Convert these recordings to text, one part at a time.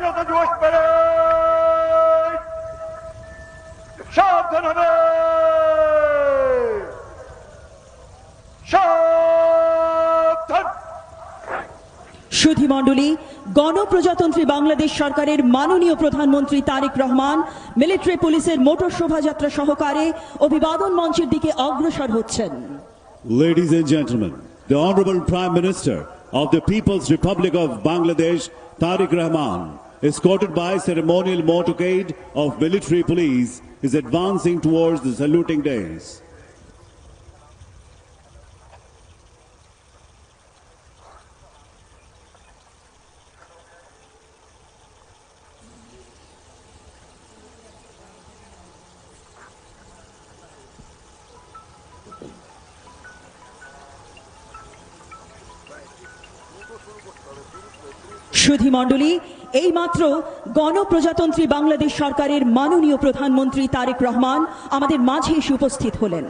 স্বাধীনতা দিবস প্যারেড সাবধান হবে, সাবধান। সুধীমণ্ডলী, গণপ্রজাতন্ত্রী বাংলাদেশ সরকারের মাননীয় প্রধানমন্ত্রী তারেক রহমান মিলিটারি পুলিশের মোটর শোভাযাত্রা সহকারে অভিবাদন মঞ্চের দিকে অগ্রসর হচ্ছেন। Ladies and gentlemen, the Honorable Prime Minister of the People's Republic of Bangladesh, Tariq Rahman, escorted by ceremonial motorcade of military police, is advancing towards the saluting dais. সুধীমণ্ডলী, এইমাত্র গণপ্রজাতন্ত্রী বাংলাদেশ সরকারের মাননীয় প্রধানমন্ত্রী তারেক রহমান আমাদের মাঝে এসে উপস্থিত হলেন।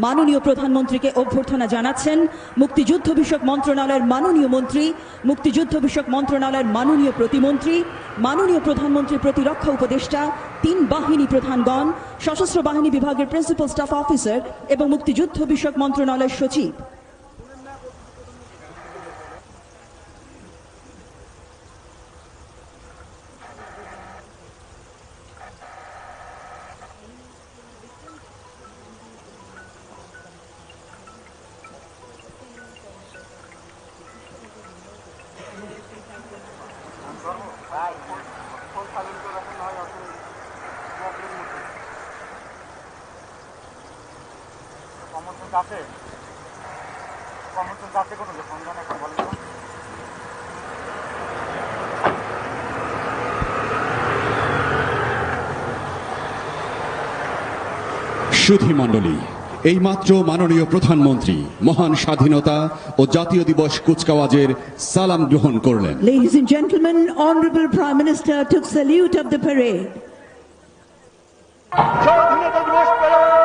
মাননীয় প্রধানমন্ত্রীকে অভ্যর্থনা জানাচ্ছেন মুক্তিযুদ্ধ বিষয়ক মন্ত্রণালয়ের মাননীয় মন্ত্রী, মুক্তিযুদ্ধ বিষয়ক মন্ত্রণালয়ের মাননীয় প্রতিমন্ত্রী, মাননীয় প্রধানমন্ত্রী প্রতিরক্ষা উপদেষ্টা, 3 বাহিনী প্রধানগণ, সশস্ত্র বাহিনী বিভাগের প্রিন্সিপাল স্টাফ অফিসার এবং মুক্তিযুদ্ধ বিষয়ক মন্ত্রণালয়ের সচিব। সুধীমণ্ডলী, এইমাত্র মাননীয় প্রধানমন্ত্রী মহান স্বাধীনতা ও জাতীয় দিবস কুচকাওয়াজের সালাম গ্রহণ করলেন। Ladies and gentlemen, Honorable Prime Minister took salute of the parade. স্বাধীনতা দিবস প্যারেড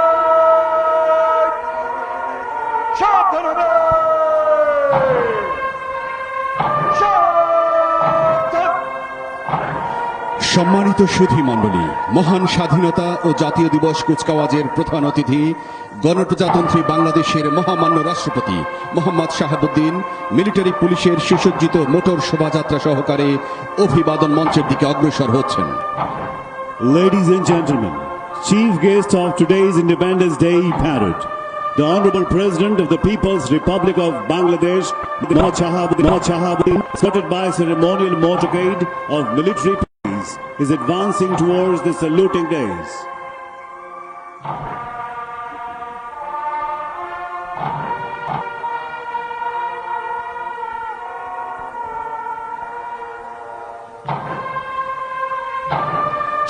সাবধান হবে, সাবধান। সম্মানিত সুধীমণ্ডলী, মহান স্বাধীনতা ও জাতীয় দিবস কুচকাওয়াজের প্রধান অতিথি গণপ্রজাতন্ত্রী বাংলাদেশের মহামান্য রাষ্ট্রপতি মোহাম্মদ শাহাবুদ্দিন মিলিটারি পুলিশের সুসজ্জিত মোটর শোভাযাত্রা সহকারে অভিবাদন মঞ্চের দিকে অগ্রসর হচ্ছেন। Ladies and gentlemen, chief guest of today's Independence Day parade, the Honorable President of the People's Republic of Bangladesh, Mohammad Shahabuddin, escorted by ceremonial motorcade of military police, is advancing towards the saluting dais.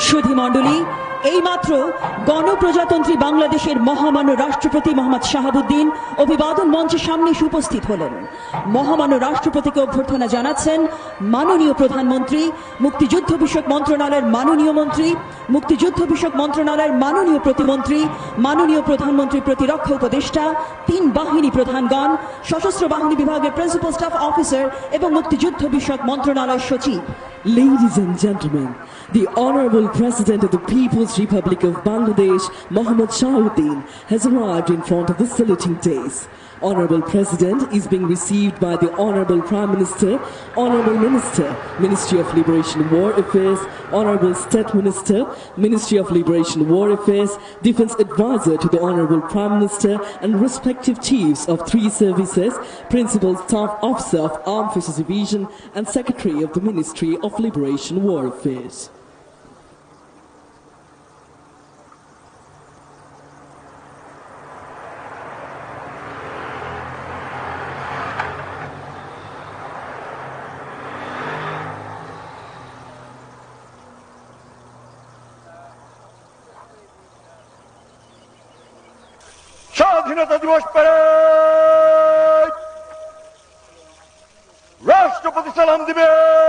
সুধীমণ্ডলী, এইমাত্র গণপ্রজাতন্ত্রী বাংলাদেশের মহামান্য রাষ্ট্রপতি মোহাম্মদ শাহাবুদ্দিন অভিবাদন মঞ্চের সামনে এসে উপস্থিত হলেন। মহামান্য রাষ্ট্রপতিকে অভ্যর্থনা জানাচ্ছেন মাননীয় প্রধানমন্ত্রী, মুক্তিযুদ্ধ বিষয়ক মন্ত্রণালয়ের মাননীয় মন্ত্রী, মুক্তিযুদ্ধ বিষয়ক মন্ত্রণালয়ের মাননীয় প্রতিমন্ত্রী, মাননীয় প্রধানমন্ত্রী প্রতিরক্ষা উপদেষ্টা, 3 বাহিনী প্রধানগণ, সশস্ত্র বাহিনী বিভাগের প্রিন্সিপাল স্টাফ অফিসার এবং মুক্তিযুদ্ধ বিষয়ক মন্ত্রণালয়ের সচিব। Ladies and gentlemen, the Honorable President of the People's Republic of Bangladesh, Mohammad Shahabuddin, has arrived in front of the saluting dais. Honorable President is being received by the Honorable Prime Minister, Honorable Minister, Ministry of Liberation War Affairs, Honorable State Minister, Ministry of Liberation War Affairs, Defense Advisor to the Honorable Prime Minister, and respective chiefs of 3 services, Principal Staff Officer of Armed Forces Division, and Secretary of the Ministry of Liberation War Affairs. স্বাধীনতা দিবস parade রাষ্ট্রপতি সালাম দিবেন।